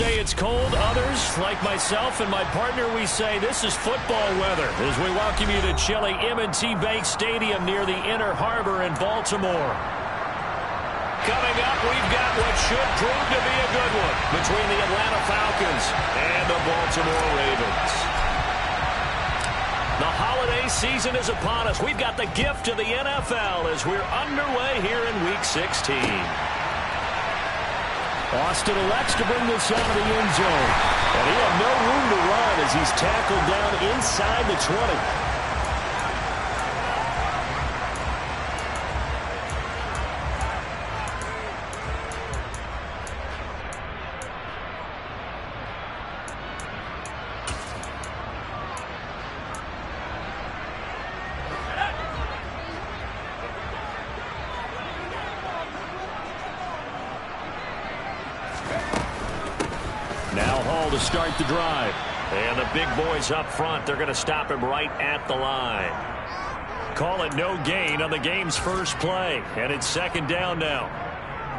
say it's cold. Others, like myself and my partner, we say this is football weather as we welcome you to chilly M&T Bank Stadium near the Inner Harbor in Baltimore. Coming up, we've got what should prove to be a good one between the Atlanta Falcons and the Baltimore Ravens. The holiday season is upon us. We've got the gift of the NFL as we're underway here in Week 16. Austin elects to bring this out of the end zone. And he had no room to run as he's tackled down inside the 20. To start the drive. And the big boys up front, they're going to stop him right at the line. Call it no gain on the game's first play. And it's second down now.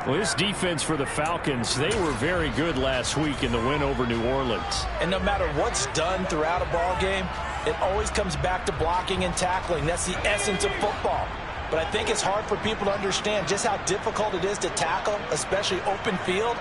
Well, this defense for the Falcons, they were very good last week in the win over New Orleans. And no matter what's done throughout a ball game, it always comes back to blocking and tackling. That's the essence of football. But I think it's hard for people to understand just how difficult it is to tackle, especially open field.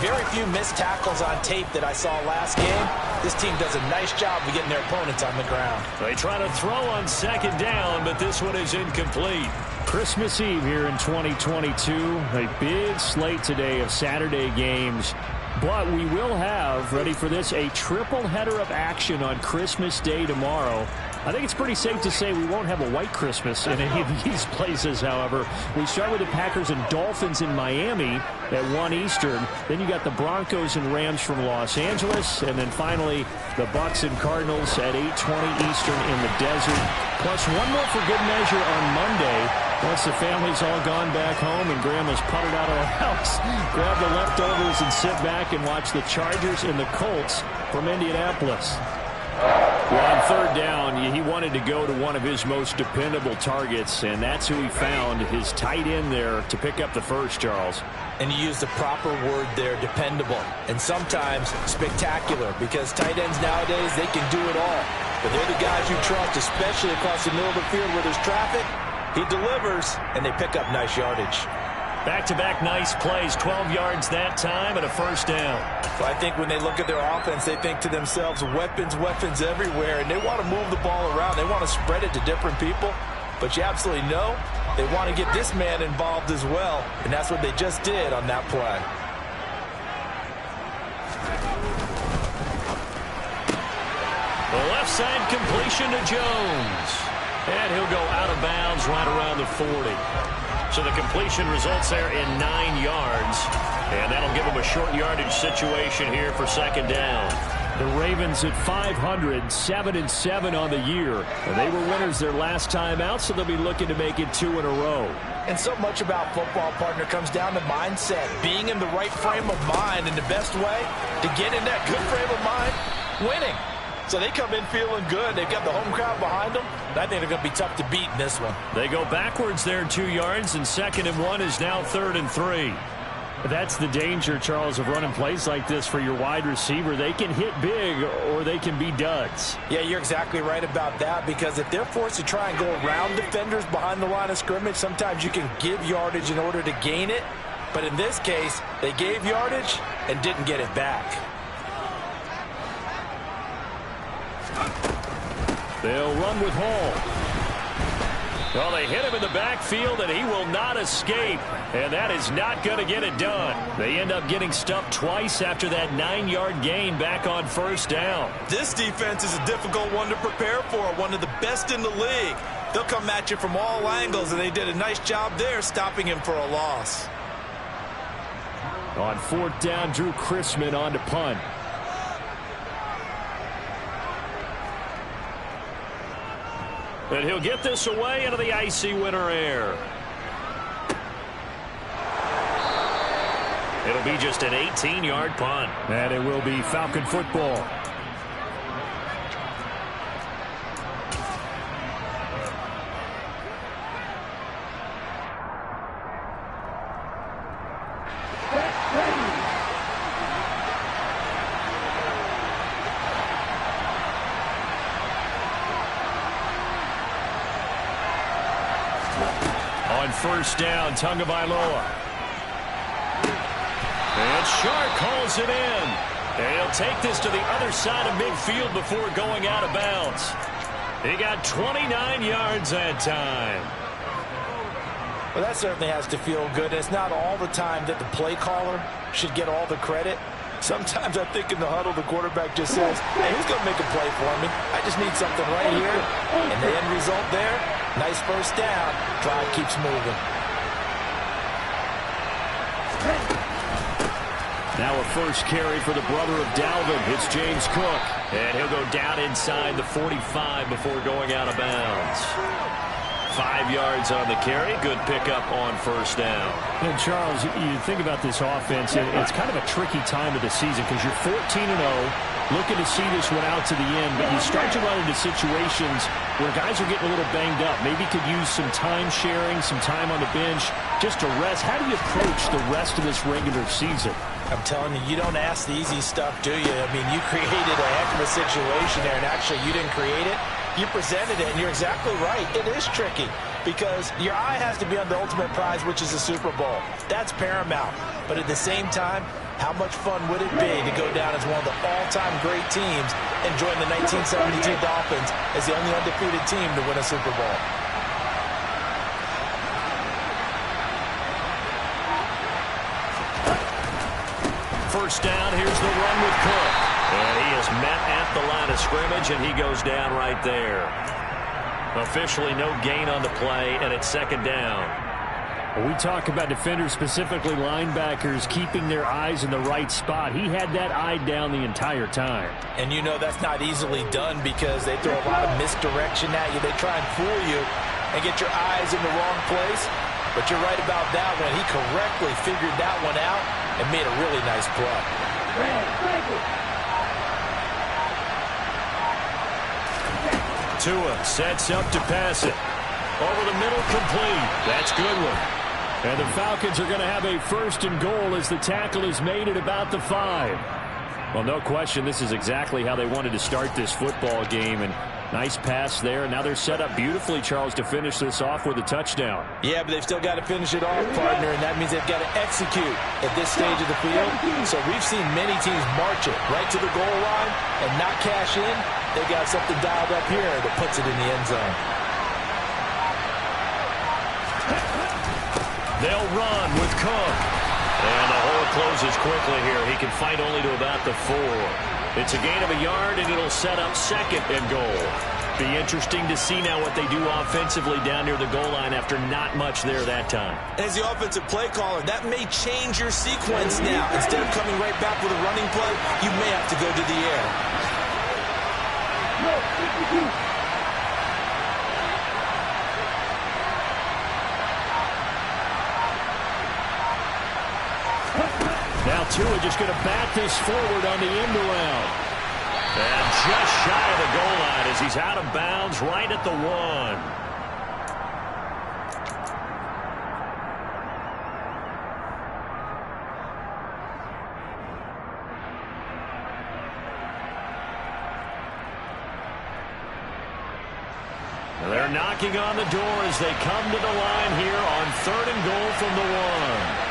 Very few missed tackles on tape that I saw last game. This team does a nice job of getting their opponents on the ground. They try to throw on second down, but this one is incomplete. Christmas Eve here in 2022. A big slate today of Saturday games. But we will have, ready for this, a triple header of action on Christmas Day tomorrow. I think it's pretty safe to say we won't have a white Christmas in any of these places, however. We start with the Packers and Dolphins in Miami at 1 Eastern. Then you got the Broncos and Rams from Los Angeles. And then finally, the Bucks and Cardinals at 8:20 Eastern in the desert. Plus one more for good measure on Monday. Once the family's all gone back home and Grandma's puttered out of the house, grab the leftovers and sit back and watch the Chargers and the Colts from Indianapolis. Well, on third down, he wanted to go to one of his most dependable targets, and that's who he found, his tight end there, to pick up the first, Charles. And you use the proper word there, dependable, and sometimes spectacular, because tight ends nowadays, they can do it all. But they're the guys you trust, especially across the middle of the field where there's traffic. He delivers, and they pick up nice yardage. Back-to-back nice plays, 12 yards that time and a first down. Well, I think when they look at their offense, they think to themselves, weapons everywhere, and they want to move the ball around. They want to spread it to different people, but you absolutely know they want to get this man involved as well, and that's what they just did on that play. The left side completion to Jones. And he'll go out of bounds right around the 40. So the completion results there in 9 yards. And that'll give them a short yardage situation here for second down. The Ravens at 500, 7-7 on the year. And they were winners their last time out, so they'll be looking to make it 2 in a row. And so much about football, partner, comes down to mindset. Being in the right frame of mind, and the best way to get in that good frame of mind, winning. So they come in feeling good. They've got the home crowd behind them. And I think they're going to be tough to beat in this one. They go backwards there 2 yards, and 2nd and 1 is now 3rd and 3. That's the danger, Charles, of running plays like this for your wide receiver. They can hit big or they can be duds. Yeah, you're exactly right about that, because if they're forced to try and go around defenders behind the line of scrimmage, sometimes you can give yardage in order to gain it. But in this case, they gave yardage and didn't get it back. They'll run with Hall. Well, they hit him in the backfield, and he will not escape. And that is not going to get it done. They end up getting stuffed twice after that 9-yard gain back on first down. This defense is a difficult one to prepare for, one of the best in the league. They'll come at you from all angles, and they did a nice job there stopping him for a loss. On 4th down, Drew Chrisman on to punt. And he'll get this away into the icy winter air. It'll be just an 18-yard punt. And it will be Falcon football. on first down, Tagovailoa. And Shark calls it in. And he'll take this to the other side of midfield before going out of bounds. He got 29 yards that time. Well, that certainly has to feel good. It's not all the time that the play caller should get all the credit. Sometimes I think in the huddle, the quarterback just says, hey, who's going to make a play for me? I just need something right here. And the end result there, nice first down. Drive keeps moving. Now a first carry for the brother of Dalvin. It's James Cook. And he'll go down inside the 45 before going out of bounds. 5 yards on the carry. Good pickup on first down. And Charles, you think about this offense, it's kind of a tricky time of the season because you're 14-0, looking to see this one out to the end, but you start to run into situations where guys are getting a little banged up. Maybe could use some time sharing, some time on the bench just to rest. How do you approach the rest of this regular season? I'm telling you, you don't ask the easy stuff, do you? I mean, you created a heck of a situation there, and actually you didn't create it. You presented it, and you're exactly right. It is tricky because your eye has to be on the ultimate prize, which is the Super Bowl. That's paramount. But at the same time, how much fun would it be to go down as one of the all-time great teams and join the 1972 Dolphins as the only undefeated team to win a Super Bowl? First down, here's the run with Cook. And he is met at the line of scrimmage, and he goes down right there. Officially no gain on the play, and it's second down. We talk about defenders, specifically linebackers, keeping their eyes in the right spot. He had that eye down the entire time. And you know that's not easily done because they throw a lot of misdirection at you. They try and fool you and get your eyes in the wrong place. But you're right about that one. He correctly figured that one out and made a really nice play. Tua sets up to pass it. Over the middle, complete. That's Goodwin. And the Falcons are going to have a first and goal as the tackle is made at about the 5. Well, no question, this is exactly how they wanted to start this football game. And nice pass there. Now they're set up beautifully, Charles, to finish this off with a touchdown. Yeah, but they've still got to finish it off, partner, and that means they've got to execute at this stage of the field. So we've seen many teams march it right to the goal line and not cash in. They got something dialed up here that puts it in the end zone. They'll run with Cook. And the hole closes quickly here. He can fight only to about the 4. It's a gain of a yard, and it'll set up second and goal. Be interesting to see now what they do offensively down near the goal line after not much there that time. As the offensive play caller, that may change your sequence now. Instead of coming right back with a running play, you may have to go to the air. Now Tua just going to bat this forward on the end around. And just shy of the goal line as he's out of bounds right at the 1. They're knocking on the door as they come to the line here on 3rd and goal from the 1.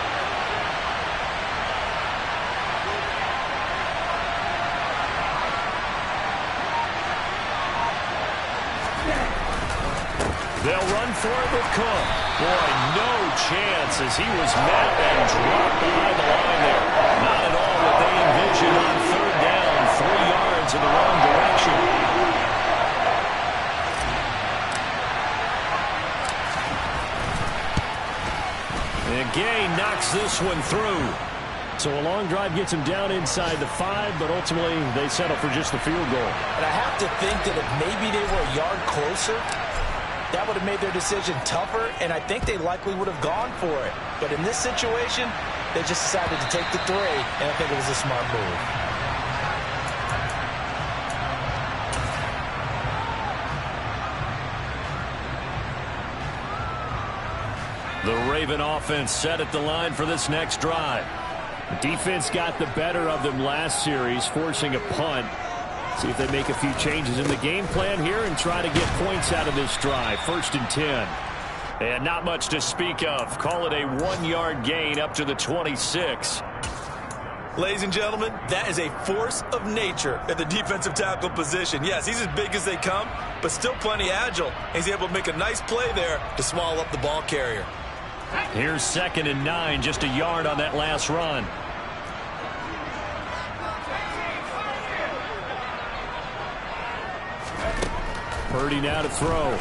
They'll run for it with Cook. Boy, no chance as he was met and dropped behind the line there. Not at all what they envisioned on 3rd down. 3 yards in the wrong direction. And Gay knocks this one through. So a long drive gets him down inside the 5, but ultimately they settle for just the field goal. And I have to think that if maybe they were a yard closer, that would have made their decision tougher, and I think they likely would have gone for it. But in this situation, they just decided to take the 3, and I think it was a smart move. The Raven offense set at the line for this next drive. Defense got the better of them last series, forcing a punt. See if they make a few changes in the game plan here and try to get points out of this drive. 1st and 10. And not much to speak of. Call it a 1-yard gain up to the 26. Ladies and gentlemen, that is a force of nature at the defensive tackle position. Yes, he's as big as they come, but still plenty agile. He's able to make a nice play there to swallow up the ball carrier. Here's 2nd and 9, just a yard on that last run. Purdy now to throw.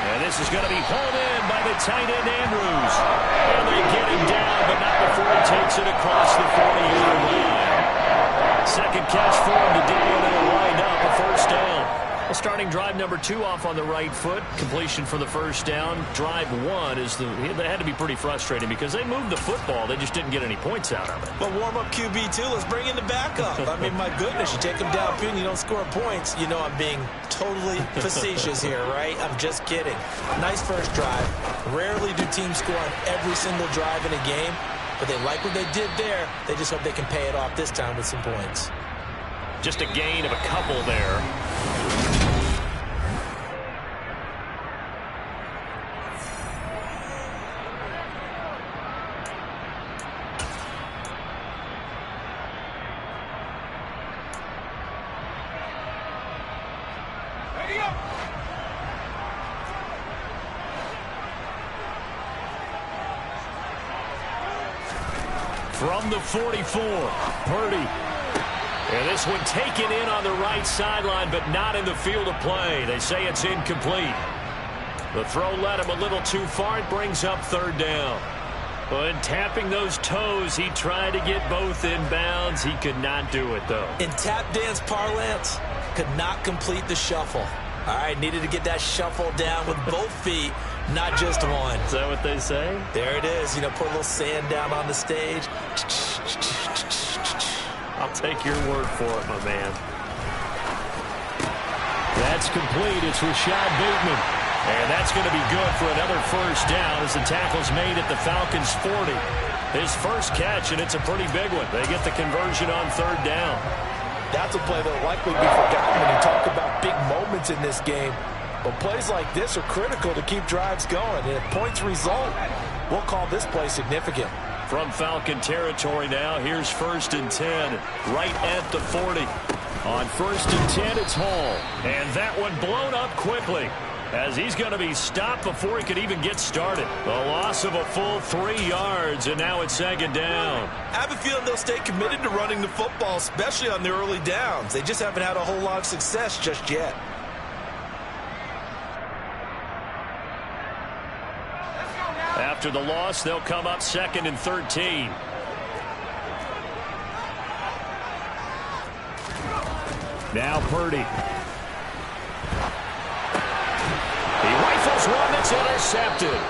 And this is going to be hauled in by the tight end, Andrews. And they get him down, but not before he takes it across the 40-yard line. Second catch for him today, and it'll wind up a first down. Well, starting drive number 2 off on the right foot. Completion for the first down. Drive 1 is that had to be pretty frustrating because they moved the football. They just didn't get any points out of it. But warm-up QB2, let's bring in the backup. I mean, my goodness, you take them down, and you don't score points. You know I'm being totally facetious here, right? I'm just kidding. Nice first drive. Rarely do teams score on every single drive in a game, but they like what they did there. They just hope they can pay it off this time with some points. Just a gain of a couple there. From the 44, Purdy. And this one taken in on the right sideline, but not in the field of play. They say it's incomplete. The throw led him a little too far. It brings up 3rd down. But tapping those toes, he tried to get both inbounds. He could not do it, though. In tap dance parlance, could not complete the shuffle. All right, needed to get that shuffle down with both feet, not just one. Is that what they say? There it is. You know, put a little sand down on the stage. I'll take your word for it, my man. That's complete. It's Rashad Bateman. And that's going to be good for another first down as the tackle's made at the Falcons' 40. His first catch, and it's a pretty big one. They get the conversion on 3rd down. That's a play that will likely be forgotten when you talk about big moments in this game. But plays like this are critical to keep drives going. And if points result, we'll call this play significant. From Falcon territory now, here's 1st and 10, right at the 40. On 1st and 10, it's Hall. And that one blown up quickly as he's going to be stopped before he could even get started. A loss of a full 3 yards, and now it's 2nd down. I have a feeling they'll stay committed to running the football, especially on the early downs. They just haven't had a whole lot of success just yet. After the loss, they'll come up 2nd and 13. Now Purdy. He rifles one that's intercepted.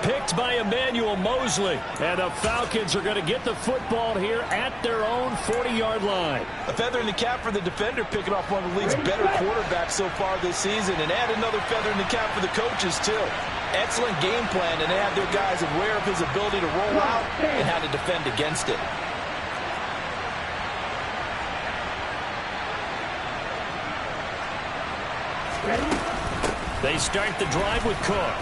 Picked by Emmanuel Mosley. And the Falcons are going to get the football here at their own 40-yard line. A feather in the cap for the defender, picking off one of the league's better quarterbacks so far this season. And add another feather in the cap for the coaches, too. Excellent game plan, and they have their guys aware of his ability to roll out and how to defend against it. They start the drive with Cook.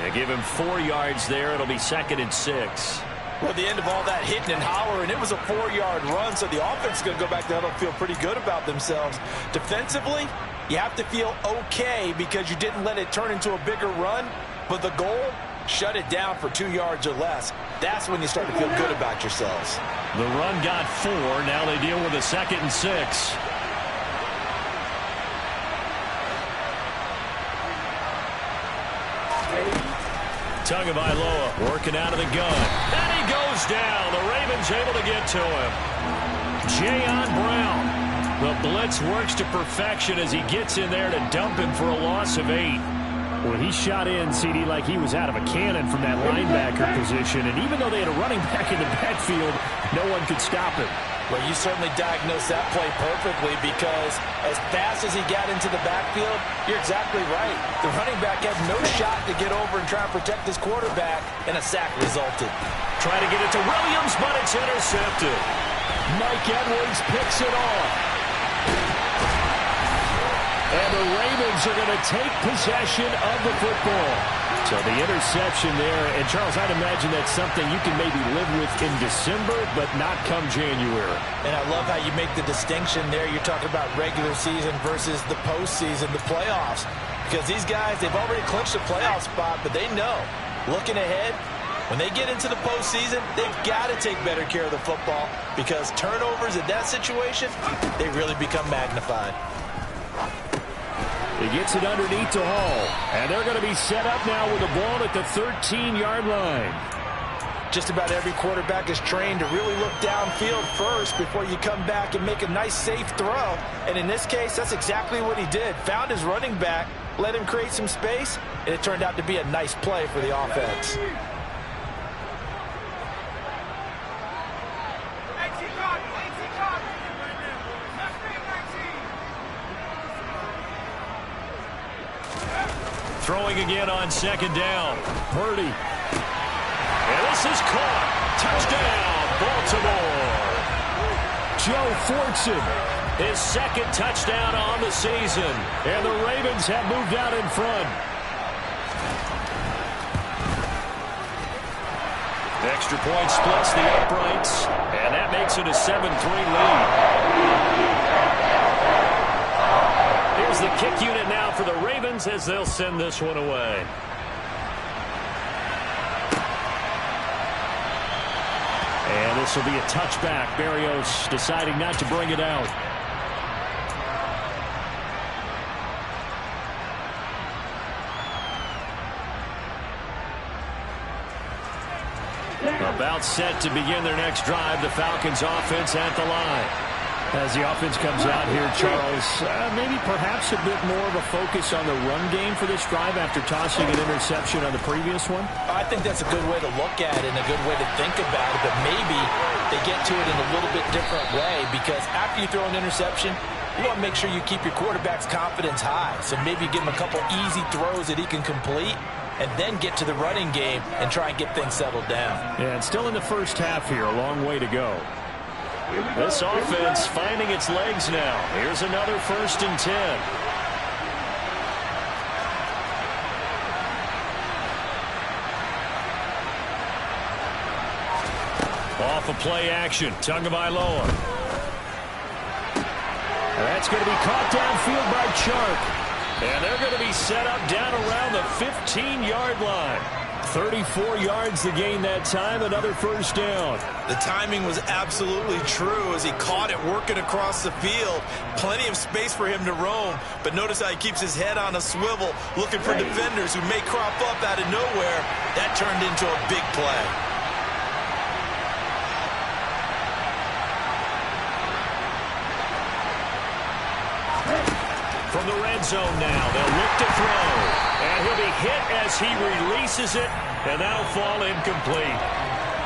They give him 4 yards there. It'll be 2nd and 6. Well, at the end of all that hitting and hollering, it was a 4-yard run, so the offense is going to go back there and feel pretty good about themselves. Defensively, you have to feel okay because you didn't let it turn into a bigger run, but the goal, shut it down for 2 yards or less. That's when you start to feel good about yourselves. The run got 4. Now they deal with a 2nd and 6. Tagovailoa working out of the gun. And he goes down. The Ravens able to get to him. Jayon Brown. The blitz works to perfection as he gets in there to dump him for a loss of 8. Well, he shot in, CD, like he was out of a cannon from that linebacker position. And even though they had a running back in the backfield, no one could stop him. Well, you certainly diagnosed that play perfectly because as fast as he got into the backfield, you're exactly right. The running back had no shot to get over and try and protect his quarterback, and a sack resulted. Try to get it to Williams, but it's intercepted. Mike Edwards picks it off. And the Ravens are going to take possession of the football. So the interception there. And, Charles, I'd imagine that's something you can maybe live with in December, but not come January. And I love how you make the distinction there. You're talking about regular season versus the postseason, the playoffs. Because these guys, they've already clinched a playoff spot, but they know, looking ahead, when they get into the postseason, they've got to take better care of the football because turnovers in that situation, they really become magnified. He gets it underneath to Hall. And they're going to be set up now with the ball at the 13-yard line. Just about every quarterback is trained to really look downfield first before you come back and make a nice, safe throw. And in this case, that's exactly what he did. Found his running back, let him create some space, and it turned out to be a nice play for the offense. Throwing again on second down. Purdy. And this is caught. Touchdown, Baltimore. Joe Fortson, his second touchdown on the season. And the Ravens have moved out in front. Extra point splits the uprights. And that makes it a 7-3 lead. Here's the kick unit now for the Ravens as they'll send this one away. And this will be a touchback. Berrios deciding not to bring it out. About set to begin their next drive. The Falcons offense at the line. As the offense comes out here, Charles, maybe perhaps a bit more of a focus on the run game for this drive after tossing an interception on the previous one? I think that's a good way to look at it and a good way to think about it, but maybe they get to it in a little bit different way because after you throw an interception, you want to make sure you keep your quarterback's confidence high. So maybe give him a couple easy throws that he can complete and then get to the running game and try and get things settled down. Yeah, it's still in the first half here, a long way to go. This offense finding its legs now. Here's another 1st and 10. Off of play action. Tagovailoa. That's going to be caught downfield by Chark. And they're going to be set up down around the 15-yard line. 34 yards the gain that time, another 1st down. The timing was absolutely true as he caught it working across the field. Plenty of space for him to roam, but notice how he keeps his head on a swivel, looking for defenders who may crop up out of nowhere. That turned into a big play. From the red zone now, they'll look to throw. And he'll be hit as he releases it, and that'll fall incomplete.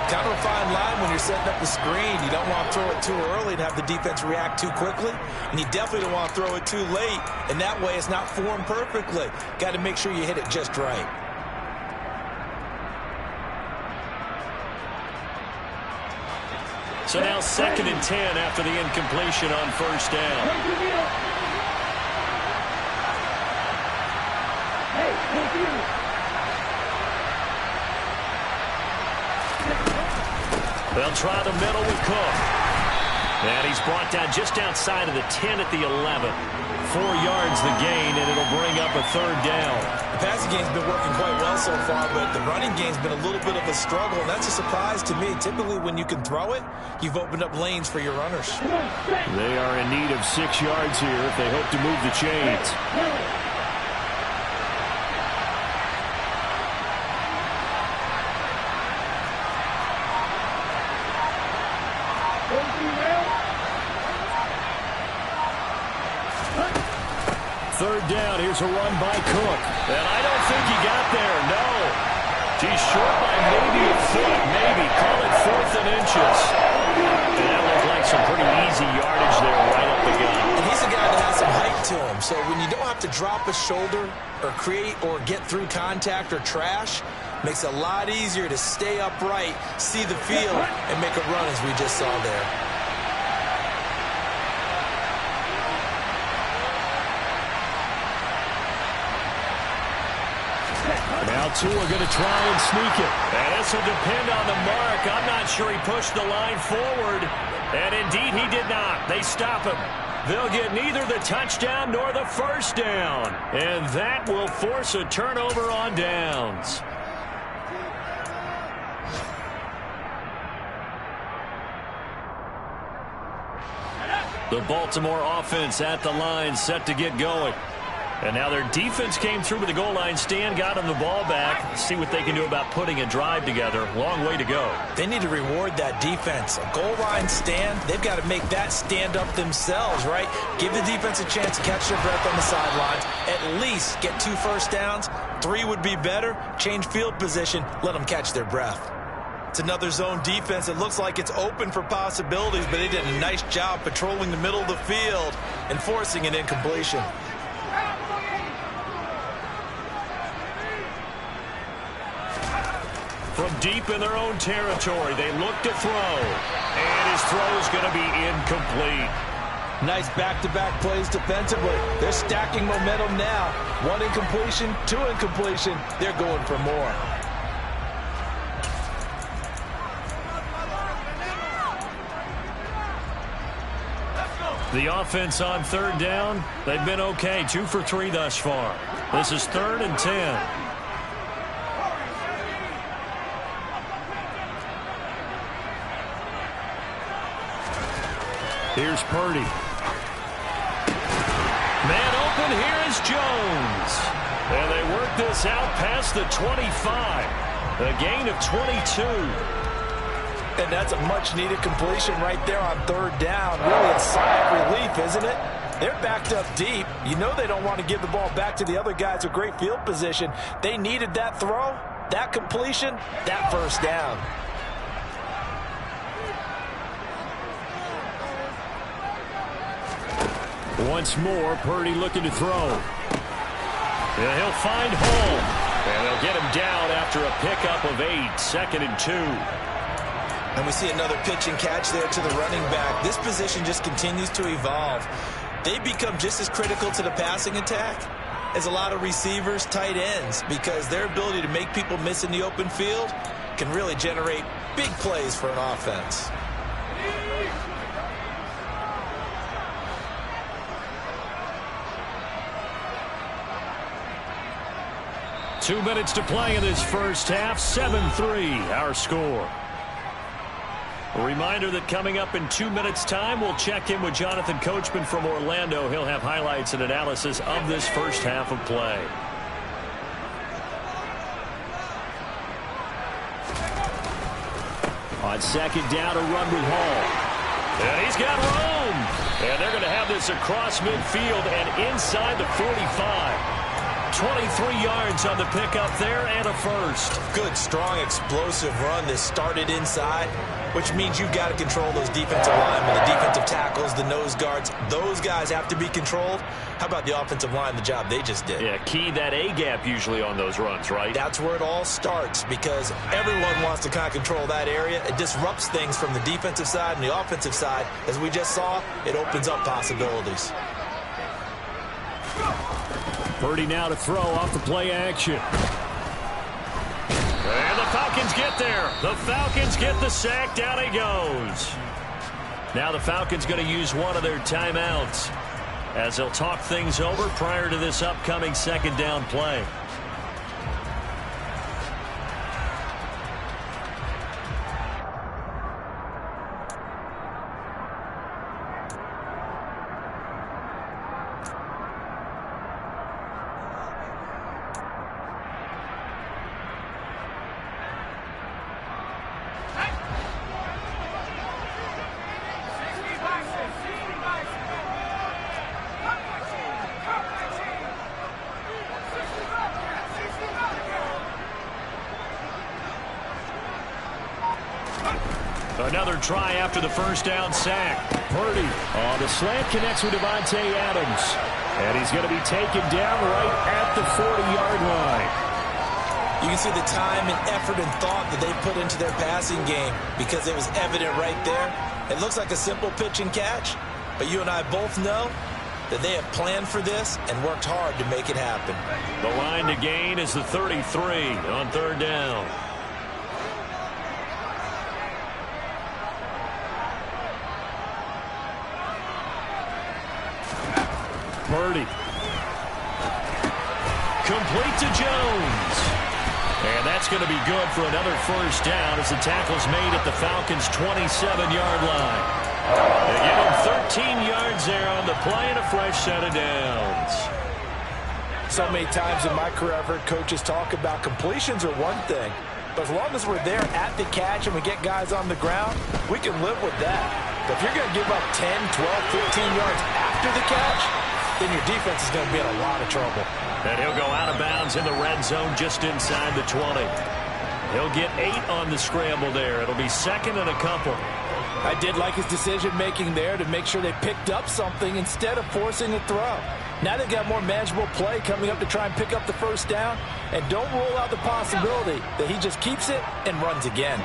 Kind of a fine line when you're setting up the screen. You don't want to throw it too early and have the defense react too quickly, and you definitely don't want to throw it too late, and that way it's not formed perfectly. Got to make sure you hit it just right. So now 2nd and 10 after the incompletion on 1st down. They'll try the middle with Cook. And he's brought down just outside of the 10 at the 11. 4 yards the gain, and it'll bring up a 3rd down. The passing game's been working quite well so far, but the running game's been a little bit of a struggle, and that's a surprise to me. Typically, when you can throw it, you've opened up lanes for your runners. They are in need of 6 yards here if they hope to move the chains. Third down, here's a run by Cook. And I don't think he got there, no. He's short by maybe a foot, maybe. Call it 4th and inches. And that looked like some pretty easy yardage there right up the gut. And he's a guy that has some height to him, so when you don't have to drop a shoulder or create or get through contact or trash, makes it a lot easier to stay upright, see the field, and make a run as we just saw there. Now Tua going to try and sneak it. And this will depend on the mark. I'm not sure he pushed the line forward. And indeed he did not. They stop him. They'll get neither the touchdown nor the first down. And that will force a turnover on downs. The Baltimore offense at the line, set to get going. And now their defense came through with the goal line stand, got them the ball back. Let's see what they can do about putting a drive together. Long way to go. They need to reward that defense. A goal line stand, they've got to make that stand up themselves, right? Give the defense a chance to catch their breath on the sidelines. At least get 2 first downs. 3 would be better. Change field position. Let them catch their breath. It's another zone defense. It looks like it's open for possibilities, but they did a nice job patrolling the middle of the field and forcing an incompletion. From deep in their own territory, they look to throw. And his throw is going to be incomplete. Nice back-to-back plays defensively. They're stacking momentum now. 1 incompletion, 2 incompletion. They're going for more. The offense on 3rd down, they've been okay. 2 for 3 thus far. This is 3rd and 10. Here's Purdy. Man open, here is Jones. And they work this out past the 25. A gain of 22. And that's a much-needed completion right there on 3rd down. Really a sigh of relief, isn't it? They're backed up deep. You know they don't want to give the ball back to the other guys with great field position. They needed that throw, that completion, that first down. Once more, Purdy looking to throw. And he'll find home. And they'll get him down after a pickup of 8. 2nd and 2. And we see another pitch and catch there to the running back. This position just continues to evolve. They become just as critical to the passing attack as a lot of receivers, tight ends, because their ability to make people miss in the open field can really generate big plays for an offense. Two minutes to play in this first half. 7-3, our score. A reminder that coming up in 2 minutes' time, we'll check in with Jonathan Coachman from Orlando. He'll have highlights and analysis of this first half of play. On 2nd down, a run with Hall. And he's got room. And they're going to have this across midfield and inside the 45. 23 yards on the pickup there and a first. Good, strong, explosive run that started inside, which means you've got to control those defensive linemen, the defensive tackles, the nose guards. Those guys have to be controlled. How about the offensive line, the job they just did? Yeah, key that A-gap usually on those runs, right? That's where it all starts, because everyone wants to kind of control that area. It disrupts things from the defensive side and the offensive side. As we just saw, it opens up possibilities. Purdy now to throw off the play action. And the Falcons get there. The Falcons get the sack. Down he goes. Now the Falcons going to use one of their timeouts as they'll talk things over prior to this upcoming 2nd down play. Another try after the first down sack. Purdy on the slant connects with Devontae Adams. And he's going to be taken down right at the 40-yard line. You can see the time and effort and thought that they put into their passing game because it was evident right there. It looks like a simple pitch and catch, but you and I both know that they have planned for this and worked hard to make it happen. The line to gain is the 33 on third down. Purdy. Complete to Jones. And that's going to be good for another first down as the tackle's made at the Falcons' 27-yard line. They give him 13 yards there on the play and a fresh set of downs. So many times in my career I've heard coaches talk about completions are one thing, but as long as we're there at the catch and we get guys on the ground, we can live with that. But if you're going to give up 10, 12, 15 yards after the catch, then your defense is going to be in a lot of trouble. And he'll go out of bounds in the red zone just inside the 20. He'll get 8 on the scramble there. It'll be second and a couple. I did like his decision-making there to make sure they picked up something instead of forcing a throw. Now they've got more manageable play coming up to try and pick up the first down. And don't rule out the possibility that he just keeps it and runs again.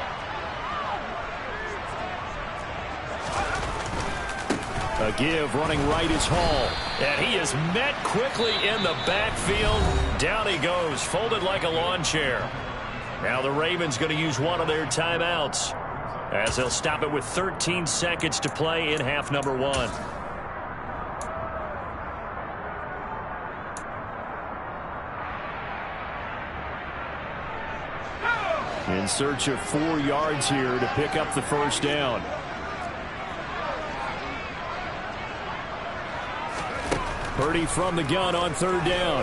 A give running right is Hall. And he is met quickly in the backfield. Down he goes, folded like a lawn chair. Now the Ravens going to use one of their timeouts, as they'll stop it with 13 seconds to play in half number 1. In search of 4 yards here to pick up the first down. Purdy from the gun on third down.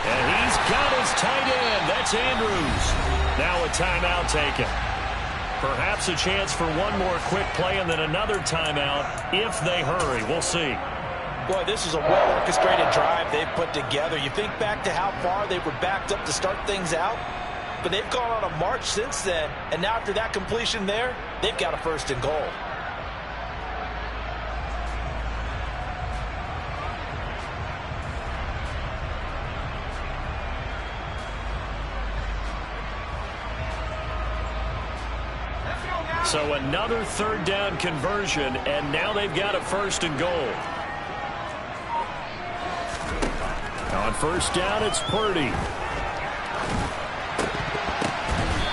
And he's got his tight end. That's Andrews. Now a timeout taken. Perhaps a chance for one more quick play and then another timeout if they hurry. We'll see. Boy, this is a well-orchestrated drive they've put together. You think back to how far they were backed up to start things out, but they've gone on a march since then, and now after that completion there, they've got a first and goal. So another third down conversion, and now they've got a first and goal. On first down, it's Purdy.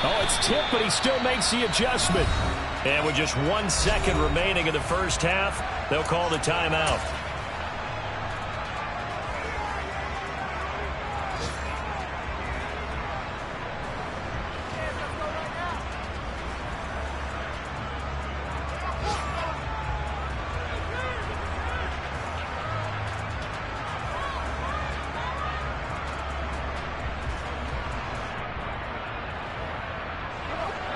Oh, it's tipped, but he still makes the adjustment. And with just 1 second remaining in the first half, they'll call the timeout.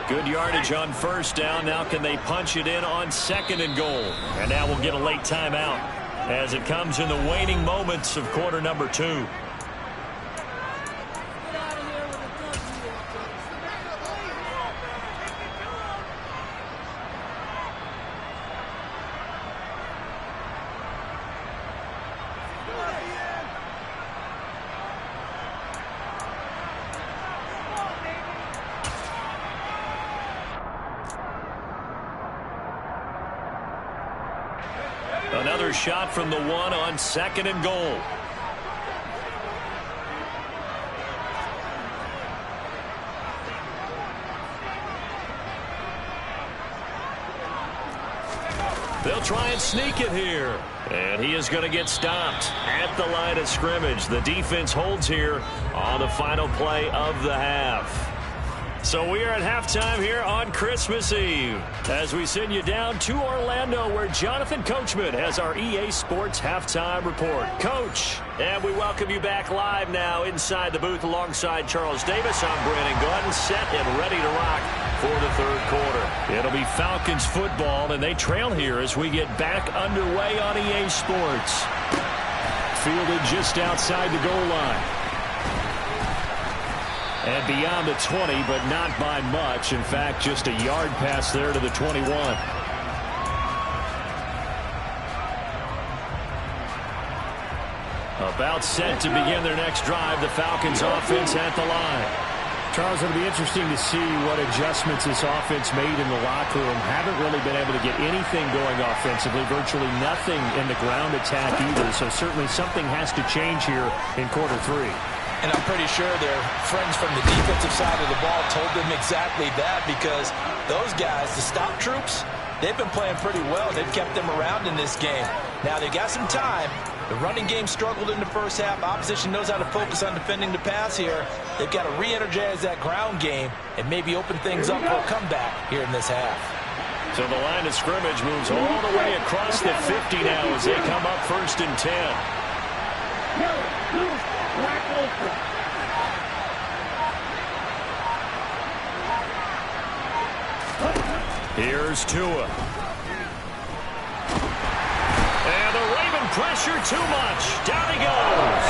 Good yardage on first down. Now can they punch it in on second and goal? And now we'll get a late timeout as it comes in the waning moments of quarter number 2. Another shot from the 1 on second and goal. They'll try and sneak it here. And he is going to get stopped at the line of scrimmage. The defense holds here on the final play of the half. So we are at halftime here on Christmas Eve as we send you down to Orlando, where Jonathan Coachman has our EA Sports halftime report. Coach, and we welcome you back live now inside the booth alongside Charles Davis. I'm Brandon Gordon, set and ready to rock for the third quarter. It'll be Falcons football, and they trail here as we get back underway on EA Sports. Fielded just outside the goal line. And beyond the 20, but not by much. In fact, just a yard pass there to the 21. About set to begin their next drive. The Falcons offense at the line. Charles, it'll be interesting to see what adjustments this offense made in the locker room. Haven't really been able to get anything going offensively, virtually nothing in the ground attack either. So certainly something has to change here in quarter 3. And I'm pretty sure their friends from the defensive side of the ball told them exactly that, because those guys, the stop troops, they've been playing pretty well. They've kept them around in this game. Now they got some time. The running game struggled in the first half. Opposition knows how to focus on defending the pass here. They've got to re-energize that ground game and maybe open things up for a comeback here in this half. So the line of scrimmage moves all the way across the 50 now as they come up 1st and 10. Here's Tua. And the Raven pressure too much. Down he goes.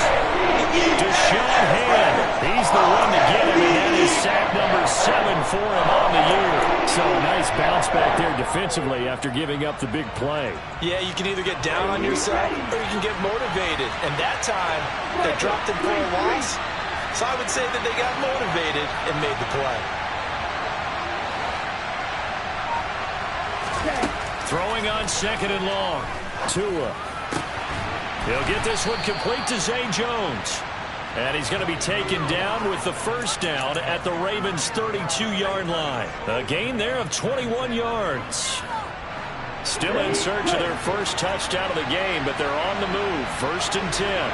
Deshaun Hand. He's the one to get him, and that is sack number 7 for him on the year. So a nice bounce back there defensively after giving up the big play. Yeah, you can either get down on yourself or you can get motivated. And that time, they dropped him for a loss. So I would say that they got motivated and made the play. Throwing on 2nd and long. Tua. He'll get this one complete to Zay Jones. And he's going to be taken down with the first down at the Ravens' 32-yard line. A gain there of 21 yards. Still in search of their first touchdown of the game, but they're on the move. 1st and 10.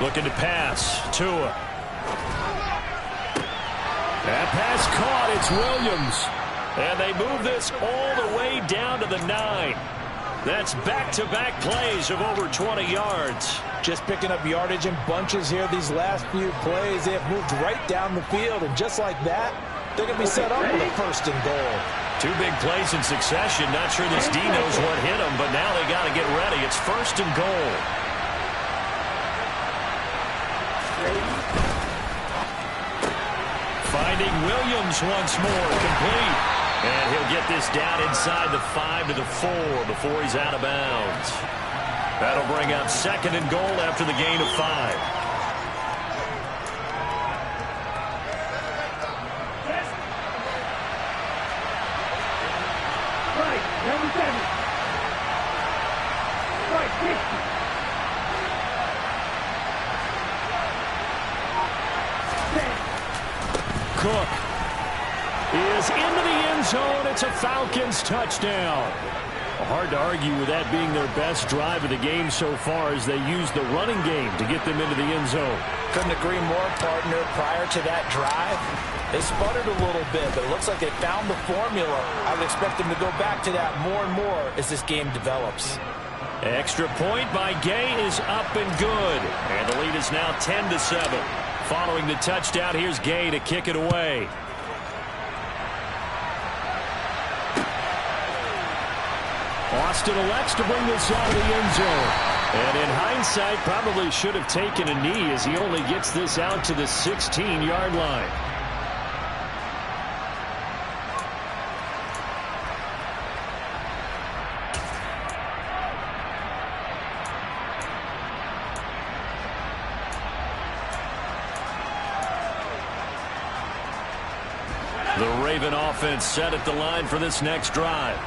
Looking to pass. Tua. That pass caught. It's Williams. And they move this all the way down to the 9. That's back-to-back plays of over 20 yards. Just picking up yardage in bunches here these last few plays. They have moved right down the field, and just like that, they're going to be set up with a 1st and goal. 2 big plays in succession. Not sure this D knows what hit him, but now they got to get ready. It's 1st and goal. Finding Williams once more, complete. And he'll get this down inside the 5 to the 4 before he's out of bounds. That'll bring up 2nd and goal after the gain of 5. Cook is into the end zone. It's a Falcons touchdown. Hard to argue with that being their best drive of the game so far as they use the running game to get them into the end zone. Couldn't agree more, partner. Prior to that drive, they sputtered a little bit, but it looks like they found the formula. I would expect them to go back to that more and more as this game develops. Extra point by Gay is up and good. And the lead is now 10-7. Following the touchdown, here's Gay to kick it away. Austin elects to bring this out of the end zone. And in hindsight, probably should have taken a knee as he only gets this out to the 16-yard line. The Raven offense set at the line for this next drive.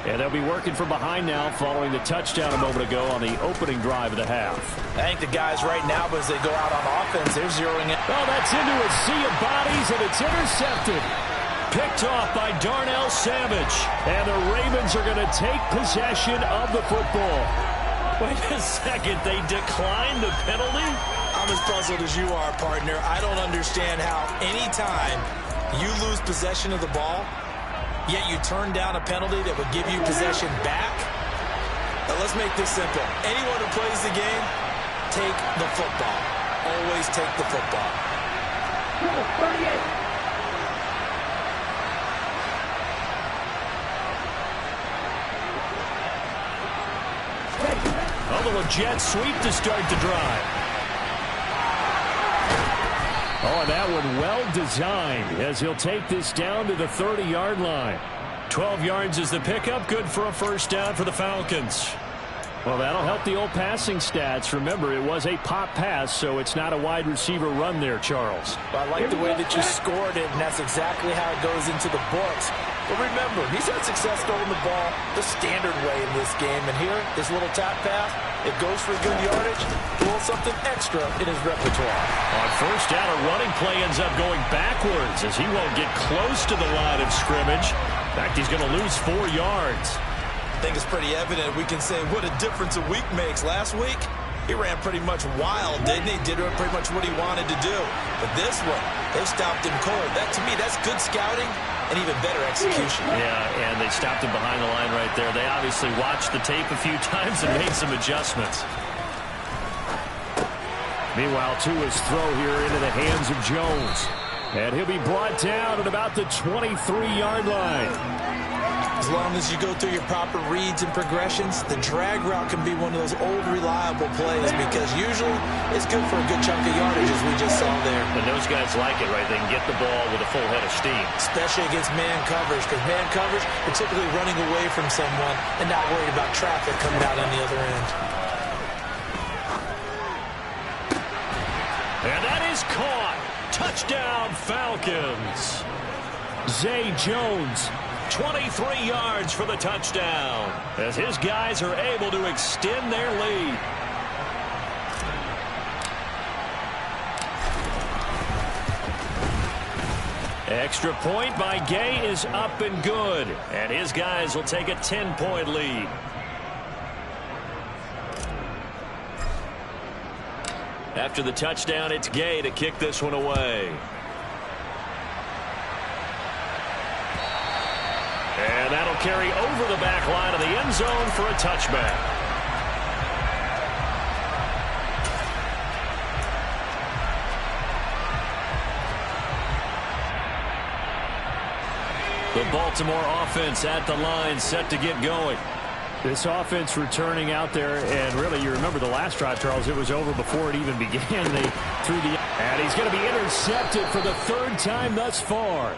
And they'll be working from behind now following the touchdown a moment ago on the opening drive of the half. I think the guys right now, as they go out on offense, they're zeroing in. Oh, that's into a sea of bodies, and it's intercepted. Picked off by Darnell Savage. And the Ravens are going to take possession of the football. Wait a second, they declined the penalty? I'm as puzzled as you are, partner. I don't understand how any time you lose possession of the ball, yet you turn down a penalty that would give you possession back. Now let's make this simple. Anyone who plays the game, take the football. Always take the football. A little jet sweep to start the drive. Oh, and that one well designed as he'll take this down to the 30-yard line. 12 yards is the pickup. Good for a first down for the Falcons. Well, that'll help the old passing stats. Remember, it was a pop pass, so it's not a wide receiver run there, Charles. Well, I like the way that you scored it, and that's exactly how it goes into the books. But remember, he's had success throwing the ball the standard way in this game. And here, this little tap pass, it goes for good yardage, a little something extra in his repertoire. On first down, a running play ends up going backwards as he won't get close to the line of scrimmage. In fact, he's going to lose 4 yards. I think it's pretty evident we can say what a difference a week makes. Last week, he ran pretty much wild, didn't he? Did pretty much what he wanted to do. But this one, they stopped him cold. That, to me, that's good scouting and even better execution. Yeah, and they stopped him behind the line right there. They obviously watched the tape a few times and made some adjustments. Meanwhile, Tua's throw here into the hands of Jones. And he'll be brought down at about the 23-yard line. As long as you go through your proper reads and progressions, the drag route can be one of those old reliable plays because usually it's good for a good chunk of yardage, as we just saw there. And those guys like it, right? They can get the ball with a full head of steam. Especially against man covers, because man covers are typically running away from someone and not worried about traffic coming out on the other end. And that is caught. Touchdown, Falcons. Zay Jones, 23 yards for the touchdown, as his guys are able to extend their lead. Extra point by Gay is up and good, and his guys will take a 10-point lead. After the touchdown, it's Gay to kick this one away. And that'll carry over the back line of the end zone for a touchback. The Baltimore offense at the line, set to get going. This offense returning out there, and really, you remember the last drive, Charles, it was over before it even began. They threw the... And he's going to be intercepted for the 3rd time thus far.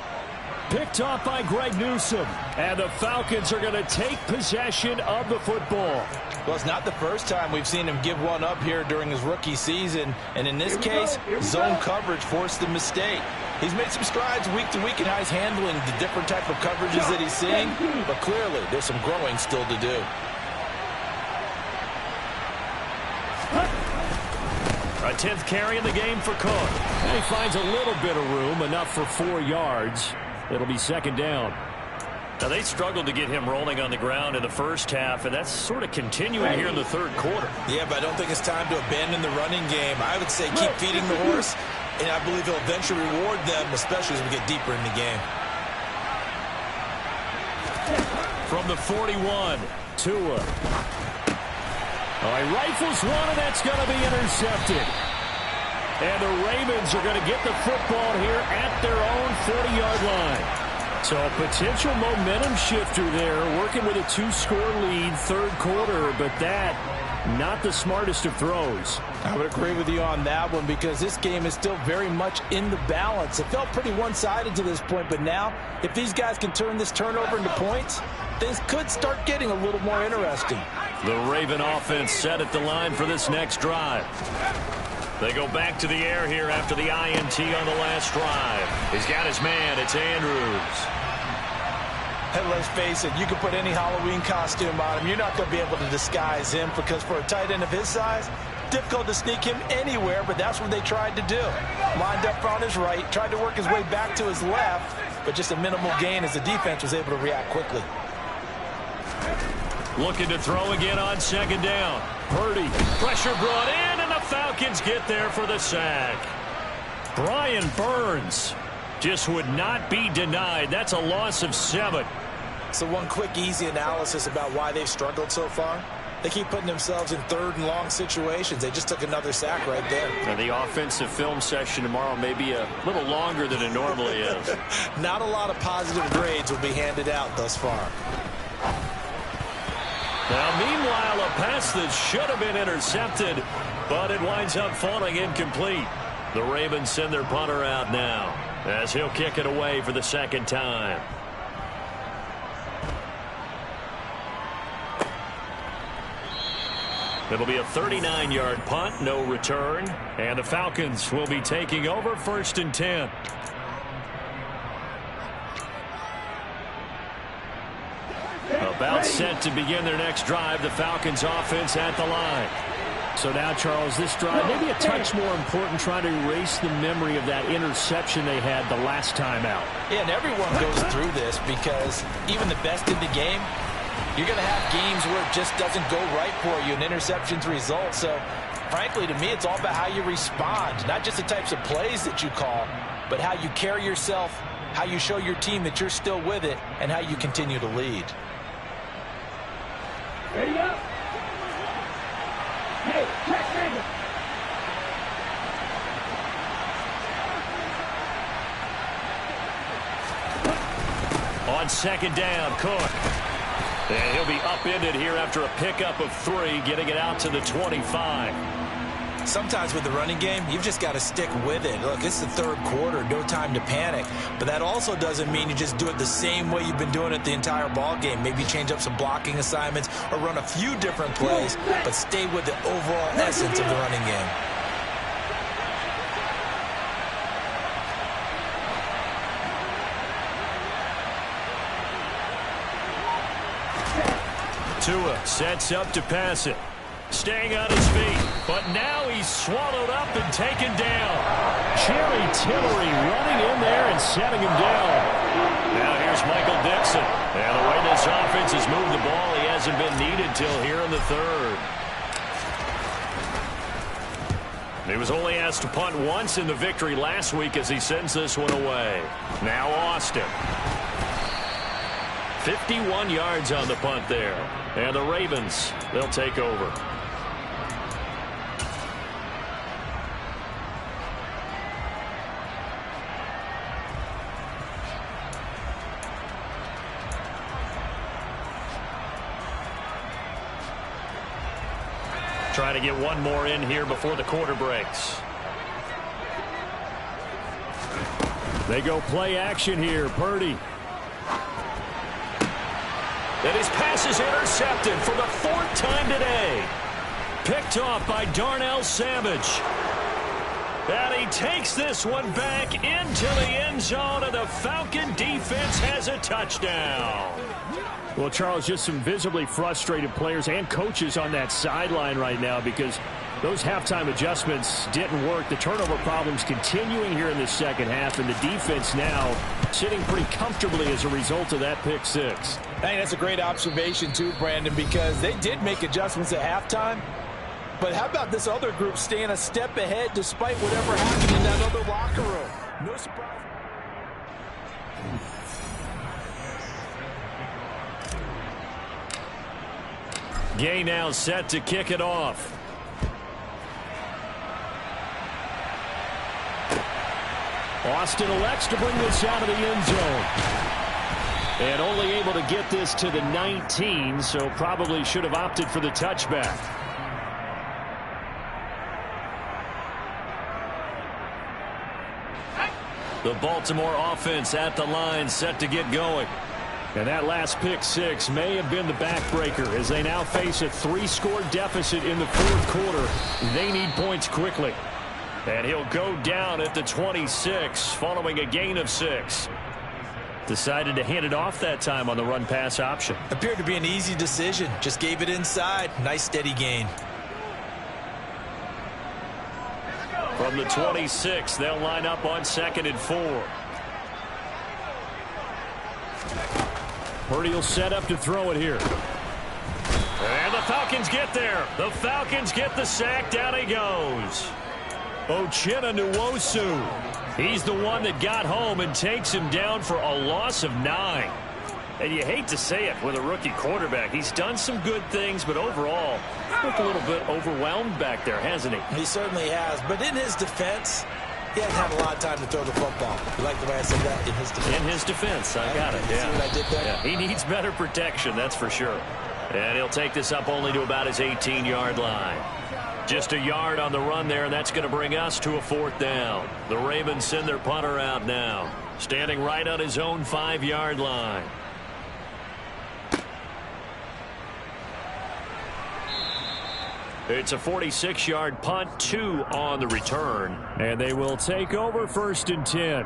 Picked off by Greg Newsome. And the Falcons are going to take possession of the football. Well, it's not the first time we've seen him give one up here during his rookie season. And in this case, zone coverage forced the mistake. He's made some strides week to week in how he's handling the different type of coverages that he's seeing. But clearly, there's some growing still to do. A 10th carry in the game for Cook. And he finds a little bit of room, enough for 4 yards. It'll be 2nd down. Now, they struggled to get him rolling on the ground in the first half, and that's sort of continuing here in the 3rd quarter. Yeah, but I don't think it's time to abandon the running game. I would say keep feeding the horse, and I believe he'll eventually reward them, especially as we get deeper in the game. From the 41, Tua. He rifles one, and that's going to be intercepted. And the Ravens are going to get the football here at their own 40-yard line. So a potential momentum shifter there, working with a 2-score lead, 3rd quarter, but that, not the smartest of throws. I would agree with you on that one because this game is still very much in the balance. It felt pretty one-sided to this point, but now, if these guys can turn this turnover into points, things could start getting a little more interesting. The Raven offense set at the line for this next drive. They go back to the air here after the INT on the last drive. He's got his man. It's Andrews. And let's face it, you can put any Halloween costume on him. You're not going to be able to disguise him because for a tight end of his size, difficult to sneak him anywhere, but that's what they tried to do. Lined up on his right, tried to work his way back to his left, but just a minimal gain as the defense was able to react quickly. Looking to throw again on 2nd down. Purdy, pressure brought in, and the Falcons get there for the sack. Brian Burns just would not be denied. That's a loss of 7. So one quick, easy analysis about why they've struggled so far. They keep putting themselves in 3rd and long situations. They just took another sack right there. And the offensive film session tomorrow may be a little longer than it normally is. Not a lot of positive grades will be handed out thus far. Now, meanwhile, a pass that should have been intercepted, but it winds up falling incomplete. The Ravens send their punter out now, as he'll kick it away for the 2nd time. It'll be a 39-yard punt, no return. And the Falcons will be taking over 1st and 10. About set to begin their next drive. The Falcons offense at the line. So now, Charles, this drive maybe a touch more important, trying to erase the memory of that interception they had the last time out. Yeah, and everyone goes through this because even the best in the game, you're going to have games where it just doesn't go right for you, and interceptions result. So, frankly, to me, it's all about how you respond, not just the types of plays that you call, but how you carry yourself, how you show your team that you're still with it, and how you continue to lead. Ready up. Hey, check, on 2nd down, Cook. And he'll be upended here after a pickup of 3, getting it out to the 25. Sometimes with the running game, you've just got to stick with it. Look, it's the 3rd quarter, no time to panic. But that also doesn't mean you just do it the same way you've been doing it the entire ball game. Maybe change up some blocking assignments or run a few different plays, but stay with the overall essence of the running game. Tua sets up to pass it. Staying on his feet, but now he's swallowed up and taken down. Jerry Tillery running in there and setting him down. Now here's Michael Dixon. And the way this offense has moved the ball, he hasn't been needed till here in the 3rd. He was only asked to punt once in the victory last week as he sends this one away. Now Austin. 51 yards on the punt there. And the Ravens, they'll take over. Trying to get one more in here before the quarter breaks. They go play action here. Purdy. And his pass is intercepted for the 4th time today. Picked off by Darnell Savage. And he takes this one back into the end zone, and the Falcon defense has a touchdown. Well, Charles, just some visibly frustrated players and coaches on that sideline right now because those halftime adjustments didn't work. The turnover problems continuing here in the 2nd half, and the defense now sitting pretty comfortably as a result of that pick 6. I think that's a great observation, too, Brandon, because they did make adjustments at halftime. But how about this other group staying a step ahead despite whatever happened in that other locker room? No surprise. Gay now set to kick it off. Austin elects to bring this out of the end zone. And only able to get this to the 19, so probably should have opted for the touchback. The Baltimore offense at the line, set to get going. And that last pick 6 may have been the backbreaker as they now face a 3-score deficit in the 4th quarter. They need points quickly. And he'll go down at the 26 following a gain of 6. Decided to hand it off that time on the run-pass option. Appeared to be an easy decision. Just gave it inside. Nice steady gain. From the 26, they'll line up on 2nd and 4. Purdy will set up to throw it here. And the Falcons get there. The Falcons get the sack. Down he goes. Uchenna Nwosu. He's the one that got home and takes him down for a loss of 9. And you hate to say it with a rookie quarterback. He's done some good things, but overall, he's looked a little bit overwhelmed back there, hasn't he? He certainly has. But in his defense, he hasn't had a lot of time to throw the football. You like the way I said that? In his defense. In his defense. I got it. Yeah. See what I did there? Yeah. He needs better protection, that's for sure. And he'll take this up only to about his 18-yard line. Just a yard on the run there, and that's going to bring us to a 4th down. The Ravens send their punter out now, standing right on his own 5-yard line. It's a 46-yard punt, 2 on the return. And they will take over 1st and 10.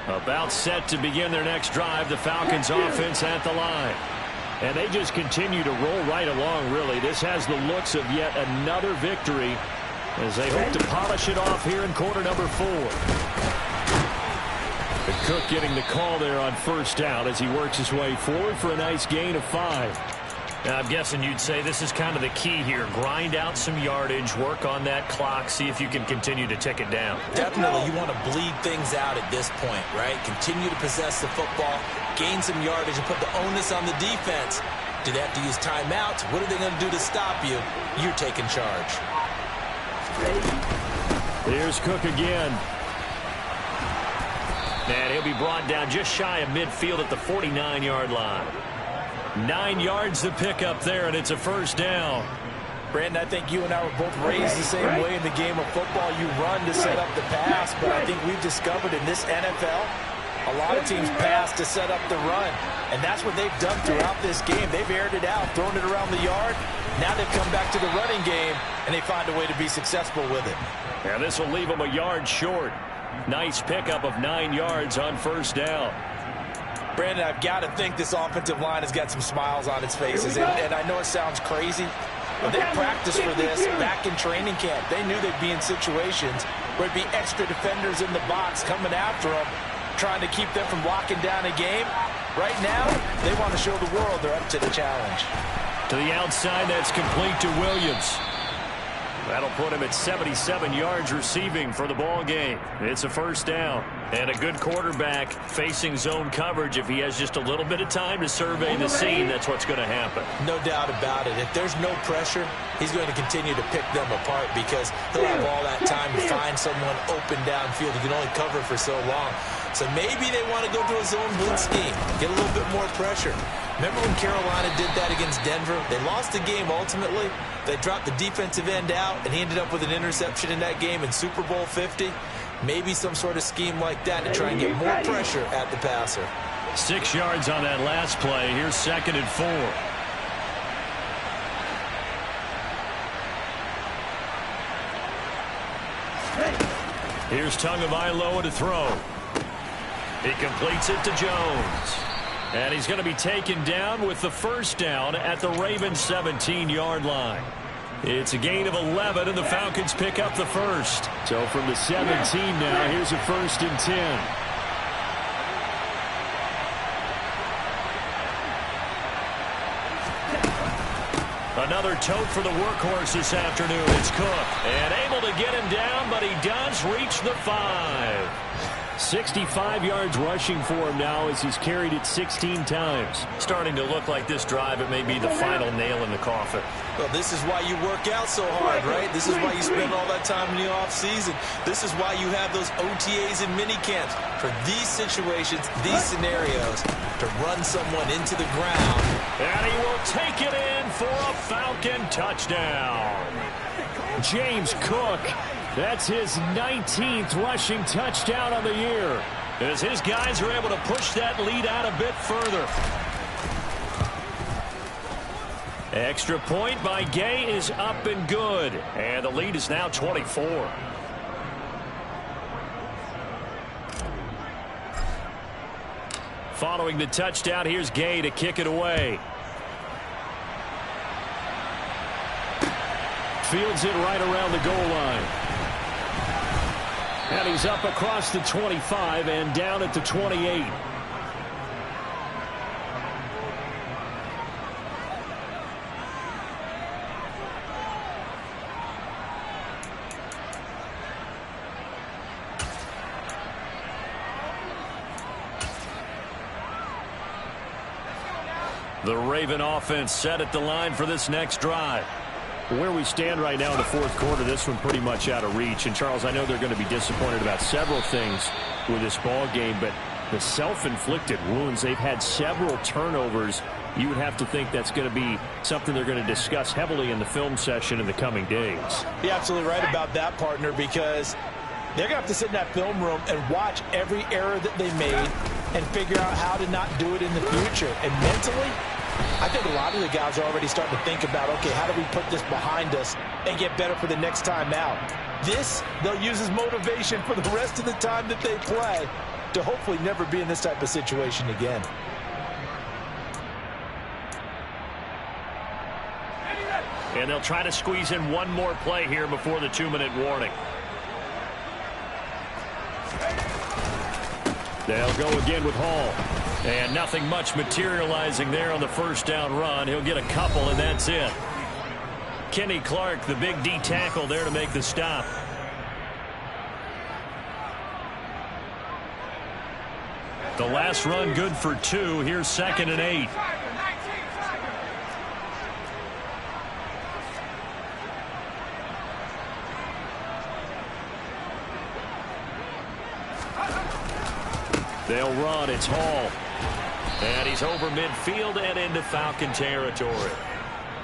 About set to begin their next drive, the Falcons offense at the line. And they just continue to roll right along, really. This has the looks of yet another victory as they hope to polish it off here in quarter number 4. The Cook getting the call there on 1st down as he works his way forward for a nice gain of 5. Now, I'm guessing you'd say this is kind of the key here. Grind out some yardage, work on that clock, see if you can continue to tick it down. Definitely, you want to bleed things out at this point, right? Continue to possess the football, gain some yardage, and put the onus on the defense. Do they have to use timeouts? What are they going to do to stop you? You're taking charge. Here's Cook again. And he'll be brought down just shy of midfield at the 49-yard line. 9 yards to pick up there, and it's a 1st down. Brandon, I think you and I were both raised the same way in the game of football. You run to set up the pass, but I think we've discovered in this NFL, a lot of teams pass to set up the run. And that's what they've done throughout this game. They've aired it out, thrown it around the yard. Now they've come back to the running game, and they find a way to be successful with it. And this will leave them a yard short. Nice pickup of 9 yards on 1st down. Brandon, I've got to think this offensive line has got some smiles on its faces. And I know it sounds crazy, but they practiced for this back in training camp. They knew they'd be in situations where it'd be extra defenders in the box coming after them, trying to keep them from locking down a game. Right now, they want to show the world they're up to the challenge. To the outside, that's complete to Williams. That'll put him at 77 yards receiving for the ball game. It's a 1st down. And a good quarterback facing zone coverage. If he has just a little bit of time to survey the scene, that's what's going to happen. No doubt about it. If there's no pressure, he's going to continue to pick them apart because he'll have all that time to find someone open downfield. He can only cover for so long. So maybe they want to go to a zone blitz scheme, get a little bit more pressure. Remember when Carolina did that against Denver? They lost the game ultimately. They dropped the defensive end out, and he ended up with an interception in that game in Super Bowl 50. Maybe some sort of scheme like that to try and get more pressure at the passer. 6 yards on that last play. Here's 2nd and 4. Here's Tagovailoa to throw. He completes it to Jones. And he's going to be taken down with the 1st down at the Ravens' 17-yard line. It's a gain of 11, and the Falcons pick up the 1st. So from the 17 now, here's a 1st and 10. Another tote for the workhorse this afternoon. It's Cook. And able to get him down, but he does reach the 5. 65 yards rushing for him now as he's carried it 16 times. Starting to look like this drive, it may be the final nail in the coffin. Well, this is why you work out so hard, right? This is why you spend all that time in the offseason. This is why you have those OTAs and minicamps for these situations, these scenarios, to run someone into the ground. And he will take it in for a Falcon touchdown. James Cook. That's his 19th rushing touchdown on the year, as his guys are able to push that lead out a bit further. Extra point by Gay is up and good, and the lead is now 24. Following the touchdown, here's Gay to kick it away. Fields it right around the goal line. And he's up across the 25 and down at the 28. The Raven offense set at the line for this next drive. Where we stand right now in the 4th quarter, this one pretty much out of reach. And, Charles, I know they're going to be disappointed about several things with this ball game, but the self-inflicted wounds, they've had several turnovers. You would have to think that's going to be something they're going to discuss heavily in the film session in the coming days. You're absolutely right about that, partner, because they're going to have to sit in that film room and watch every error that they made and figure out how to not do it in the future. And mentally, I think a lot of the guys are already starting to think about, okay, how do we put this behind us and get better for the next time out? This, they'll use as motivation for the rest of the time that they play to hopefully never be in this type of situation again. And they'll try to squeeze in one more play here before the 2-minute warning. They'll go again with Hall. And nothing much materializing there on the first down run. He'll get a couple, and that's it. Kenny Clark, the big D tackle there to make the stop. The last run good for 2. Here's 2nd and 8. They'll run. It's Hall. And he's over midfield and into Falcon territory.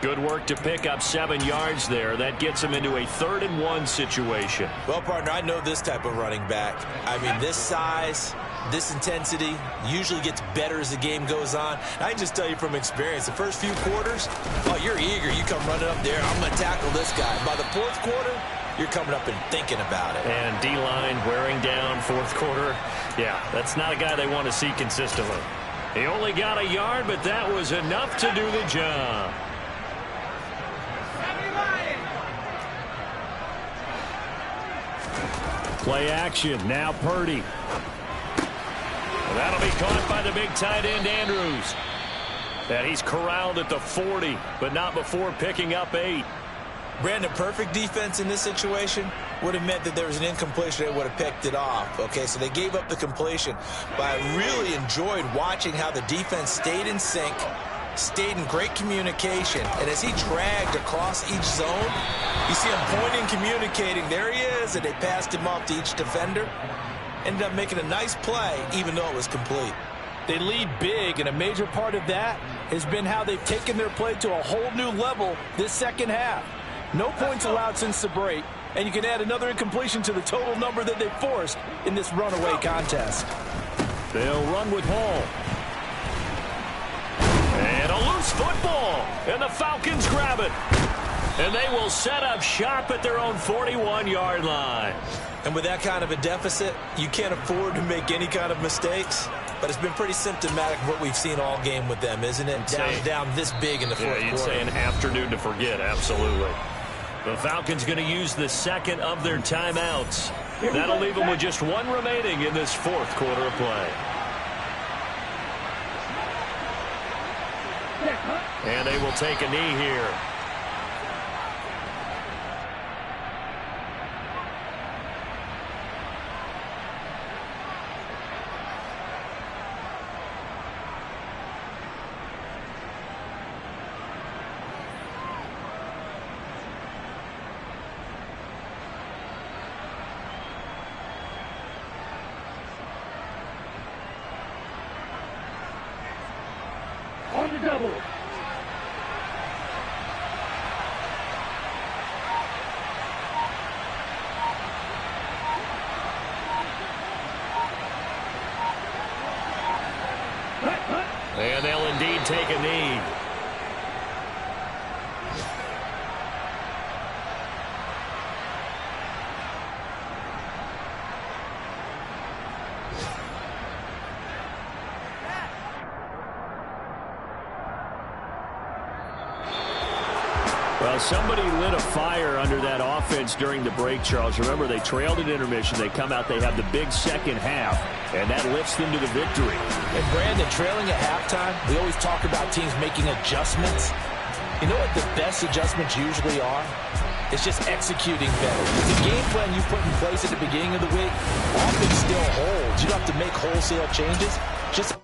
Good work to pick up 7 yards there. That gets him into a 3rd and 1 situation. Well, partner, I know this type of running back. I mean, this size, this intensity usually gets better as the game goes on. I can just tell you from experience, the first few quarters, oh, you're eager. You come running up there, I'm going to tackle this guy. By the 4th quarter, you're coming up and thinking about it. And D-line wearing down 4th quarter. Yeah, that's not a guy they want to see consistently. He only got a yard, but that was enough to do the job. Play action. Now Purdy. That'll be caught by the big tight end, Andrews. And he's corralled at the 40, but not before picking up 8. Brandon, perfect defense in this situation would have meant that there was an incompletion. They would have picked it off. Okay, so they gave up the completion. But I really enjoyed watching how the defense stayed in sync, stayed in great communication. And as he dragged across each zone, you see him pointing, communicating. There he is, and they passed him off to each defender. Ended up making a nice play, even though it was complete. They lead big, and a major part of that has been how they've taken their play to a whole new level this second half. No points allowed since the break, and you can add another incompletion to the total number that they forced in this runaway contest. They'll run with Hall. And a loose football, and the Falcons grab it. And they will set up shop at their own 41-yard line. And with that kind of a deficit, you can't afford to make any kind of mistakes. But it's been pretty symptomatic of what we've seen all game with them, isn't it? Down this big in the 4th quarter. Yeah, you'd say an afternoon to forget, absolutely. The Falcons going to use the 2nd of their timeouts. That'll leave them with just 1 remaining in this 4th quarter of play. And they will take a knee here. On the double. And they'll indeed take a knee. Well, somebody lit a fire under that offense during the break, Charles. Remember, they trailed at intermission. They come out, they have the big second half, and that lifts them to the victory. And Brandon, trailing at halftime, we always talk about teams making adjustments. You know what the best adjustments usually are? It's just executing better. The game plan you put in place at the beginning of the week often still holds. You don't have to make wholesale changes. Just